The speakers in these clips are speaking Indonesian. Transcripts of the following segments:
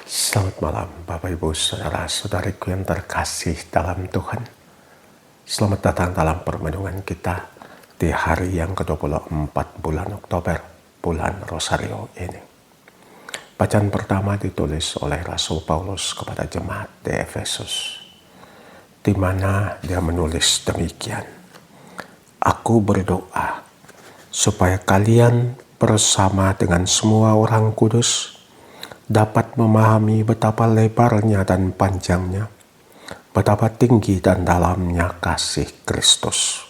Selamat malam Bapak Ibu Saudara-saudariku yang terkasih dalam Tuhan. Selamat datang dalam permenungan kita di hari yang ke-24 bulan Oktober, bulan Rosario ini. Bacaan pertama ditulis oleh Rasul Paulus kepada jemaat di Efesus, di mana dia menulis demikian. Aku berdoa supaya kalian bersama dengan semua orang kudus dapat memahami betapa lebarnya dan panjangnya, betapa tinggi dan dalamnya kasih Kristus.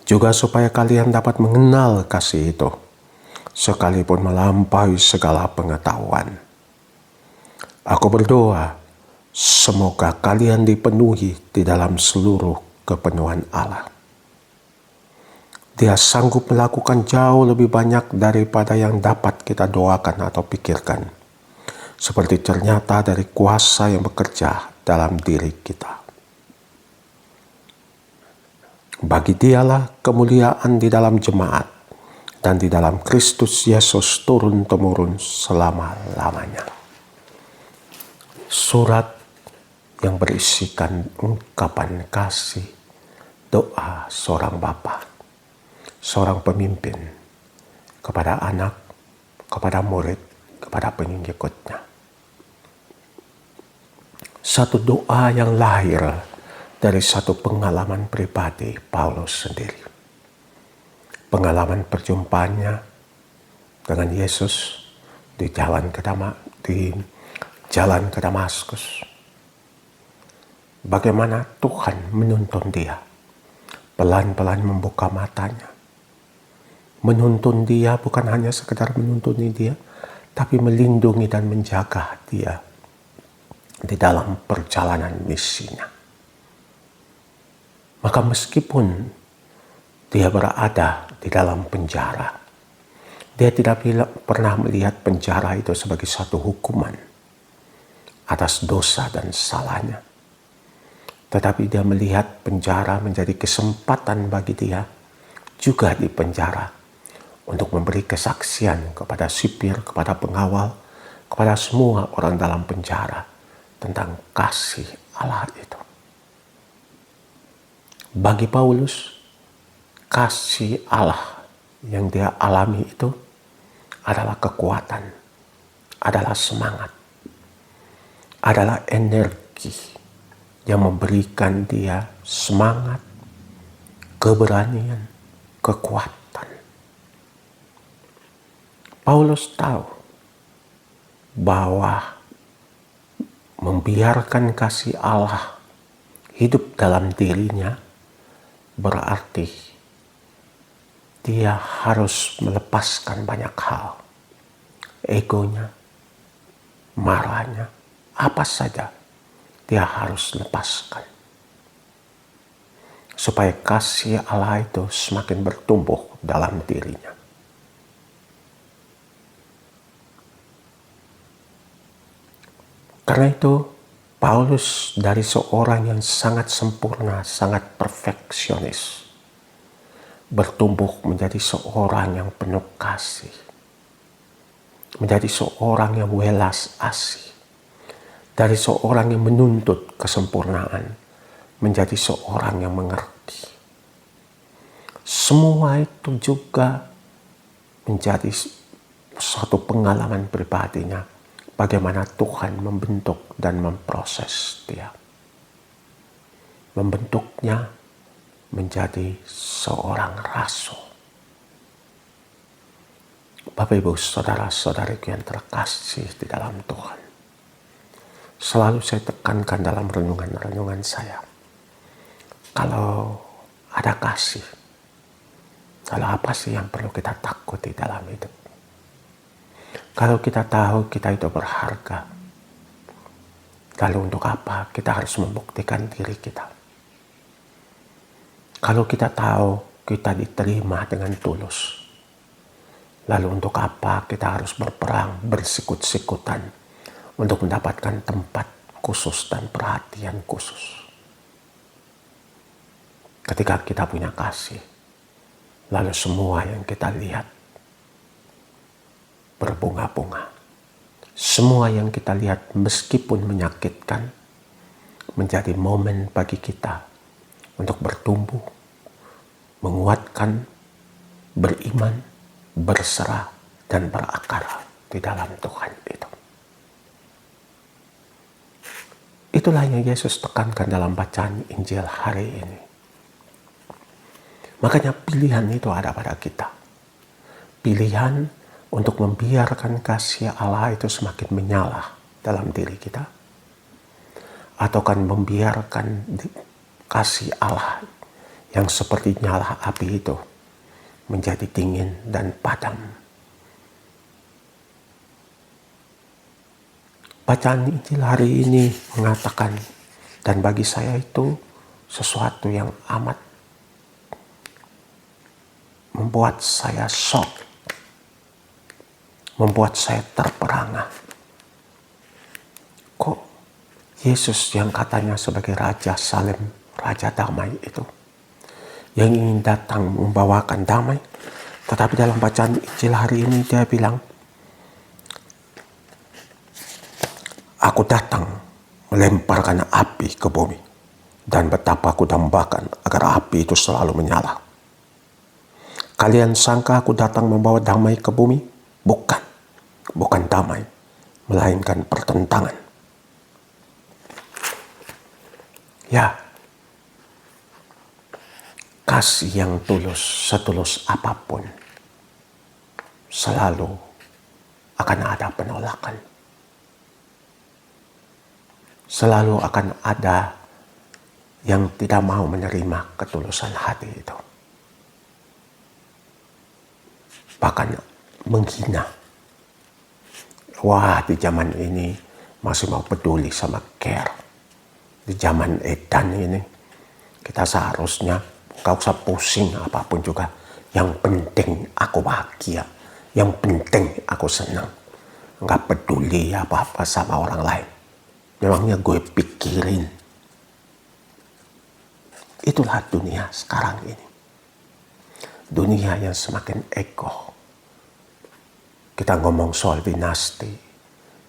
Juga supaya kalian dapat mengenal kasih itu, sekalipun melampaui segala pengetahuan. Aku berdoa, semoga kalian dipenuhi di dalam seluruh kepenuhan Allah. Dia sanggup melakukan jauh lebih banyak daripada yang dapat kita doakan atau pikirkan, seperti ternyata dari kuasa yang bekerja dalam diri kita. Bagi Dialah kemuliaan di dalam jemaat dan di dalam Kristus Yesus turun-temurun selama-lamanya. Surat yang berisikan ungkapan kasih, doa seorang bapa, seorang pemimpin kepada anak, kepada murid, kepada pengikutnya. Satu doa yang lahir dari satu pengalaman pribadi Paulus sendiri. Pengalaman perjumpaannya dengan Yesus di jalan ke Damaskus. Bagaimana Tuhan menuntun dia, pelan-pelan membuka matanya. Menuntun dia bukan hanya sekedar menuntuni dia, tapi melindungi dan menjaga dia di dalam perjalanan misinya. Maka meskipun dia berada di dalam penjara, dia tidak pernah melihat penjara itu sebagai satu hukuman atas dosa dan salahnya. Tetapi dia melihat penjara menjadi kesempatan bagi dia juga di penjara untuk memberi kesaksian kepada sipir, kepada pengawal, kepada semua orang dalam penjara tentang kasih Allah itu. Bagi Paulus, kasih Allah yang dia alami itu adalah kekuatan, adalah semangat, adalah energi yang memberikan dia semangat, keberanian, kekuatan. Paulus tahu bahwa membiarkan kasih Allah hidup dalam dirinya berarti dia harus melepaskan banyak hal. Egonya, marahnya, apa saja dia harus lepaskan. Supaya kasih Allah itu semakin bertumbuh dalam dirinya. Karena itu, Paulus dari seorang yang sangat sempurna, sangat perfeksionis, bertumbuh menjadi seorang yang penuh kasih, menjadi seorang yang welas asih, dari seorang yang menuntut kesempurnaan, menjadi seorang yang mengerti. Semua itu juga menjadi suatu pengalaman pribadinya, bagaimana Tuhan membentuk dan memproses dia. Membentuknya menjadi seorang rasul. Bapak Ibu saudara-saudariku yang terkasih di dalam Tuhan. Selalu saya tekankan dalam renungan-renungan saya. Kalau ada kasih, lalu apa sih yang perlu kita takuti dalam hidup? Kalau kita tahu kita itu berharga, lalu untuk apa kita harus membuktikan diri kita? Kalau kita tahu kita diterima dengan tulus, lalu untuk apa kita harus berperang, bersikut-sikutan untuk mendapatkan tempat khusus dan perhatian khusus? Ketika kita punya kasih, lalu semua yang kita lihat berbunga-bunga. semua yang kita lihat meskipun menyakitkan, menjadi momen bagi kita untuk bertumbuh, menguatkan, beriman, berserah, dan berakar di dalam Tuhan itu. Itulah yang Yesus tekankan dalam bacaan Injil hari ini. Makanya pilihan itu ada pada kita. Pilihan untuk membiarkan kasih Allah itu semakin menyala dalam diri kita. Atau kan membiarkan kasih Allah yang seperti nyala api itu menjadi dingin dan padam. Bacaan Injil hari ini mengatakan, dan bagi saya itu sesuatu yang amat membuat saya shock, membuat saya terperangah. Kok Yesus yang katanya sebagai Raja Salem, Raja Damai itu, yang ingin datang membawakan damai, tetapi dalam bacaan Injil hari ini dia bilang, aku datang melemparkan api ke bumi, dan betapa aku dambakan agar api itu selalu menyala. Kalian sangka aku datang membawa damai ke bumi? Bukan damai, melainkan pertentangan. Ya, kasih yang tulus, setulus apapun, selalu akan ada penolakan. Selalu akan ada yang tidak mau menerima ketulusan hati itu. Bahkan menghina. Wah, di zaman ini masih mau peduli sama care. Di zaman edan ini, kita seharusnya gak usah pusing apapun juga. Yang penting aku bahagia. Yang penting aku senang. Gak peduli apa-apa sama orang lain. Memangnya gue pikirin. Itulah dunia sekarang ini. Dunia yang semakin ego. Kita ngomong soal dinasti.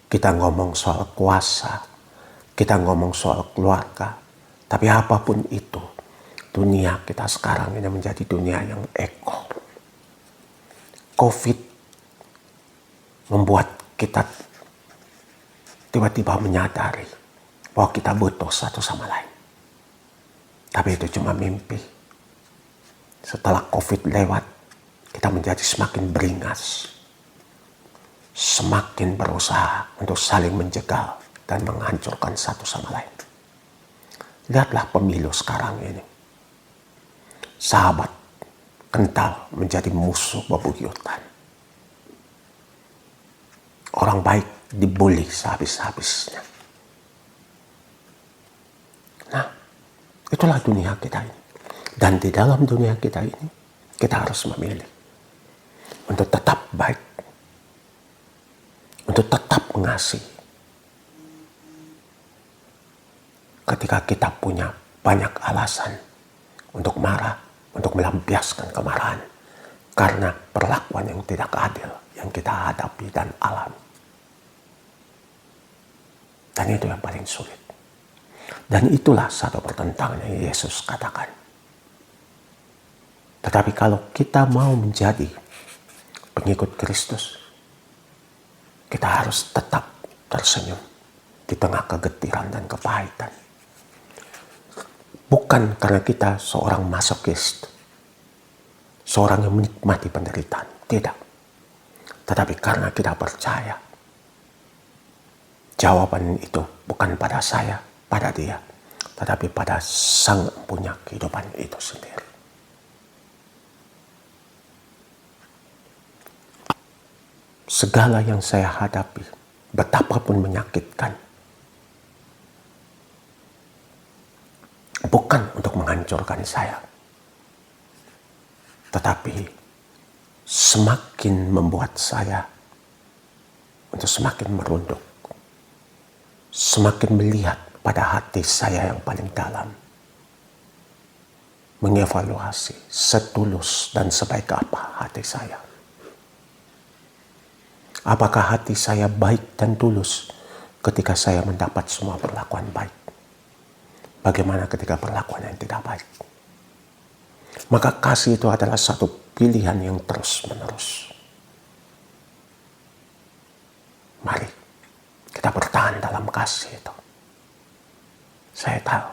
Kita ngomong soal kuasa. Kita ngomong soal keluarga. Tapi apapun itu, dunia kita sekarang ini menjadi dunia yang ego. COVID membuat kita tiba-tiba menyadari bahwa kita butuh satu sama lain. Tapi itu cuma mimpi. Setelah COVID lewat, kita menjadi semakin beringas. Semakin berusaha untuk saling menjegal dan menghancurkan satu sama lain. Lihatlah pemilu sekarang ini. Sahabat kental menjadi musuh bebuyutan. Orang baik dibully sehabis-habisnya. Nah, itulah dunia kita ini. Dan di dalam dunia kita ini, kita harus memilih untuk tetap baik, untuk tetap mengasihi. Ketika kita punya banyak alasan untuk marah, untuk melampiaskan kemarahan, karena perlakuan yang tidak adil yang kita hadapi dan alami. Dan itu yang paling sulit. Dan itulah satu pertentangan yang Yesus katakan. Tetapi kalau kita mau menjadi pengikut Kristus, kita harus tetap tersenyum di tengah kegetiran dan kepahitan. Bukan karena kita seorang masokis, seorang yang menikmati penderitaan. Tidak. Tetapi karena kita percaya jawaban itu bukan pada saya, pada dia, tetapi pada Sang punya kehidupan itu sendiri. Segala yang saya hadapi, betapapun menyakitkan, bukan untuk menghancurkan saya, tetapi semakin membuat saya untuk semakin merunduk, semakin melihat pada hati saya yang paling dalam, mengevaluasi setulus dan sebaik apa hati saya. Apakah hati saya baik dan tulus ketika saya mendapat semua perlakuan baik? Bagaimana ketika perlakuan yang tidak baik? Maka kasih itu adalah satu pilihan yang terus-menerus. Mari kita bertahan dalam kasih itu. Saya tahu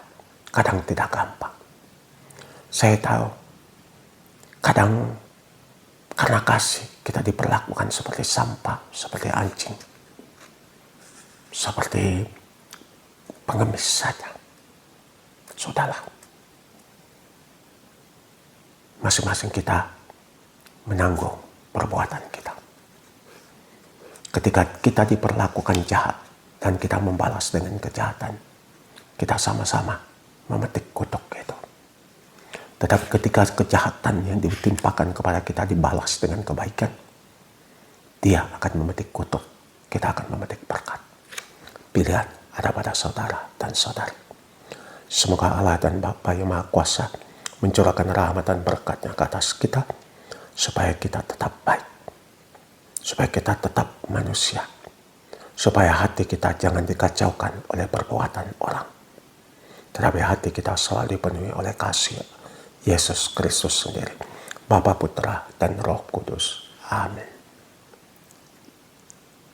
kadang tidak gampang. Saya tahu kadang karena kasih kita diperlakukan seperti sampah, seperti anjing, seperti pengemis saja. Sudahlah. Masing-masing kita menanggung perbuatan kita. Ketika kita diperlakukan jahat dan kita membalas dengan kejahatan, kita sama-sama memetik kutuk itu. Tetapi ketika kejahatan yang ditimpakan kepada kita dibalas dengan kebaikan, dia akan memetik kutuk, kita akan memetik berkat. Pilihan ada pada saudara dan saudari. Semoga Allah dan Bapa yang Maha Kuasa mencurahkan rahmat dan berkat-Nya ke atas kita, supaya kita tetap baik, supaya kita tetap manusia, supaya hati kita jangan dikacaukan oleh perbuatan orang, tetapi hati kita selalu dipenuhi oleh kasih Yesus Kristus sendiri, Bapa, Putra, dan Roh Kudus. Amin.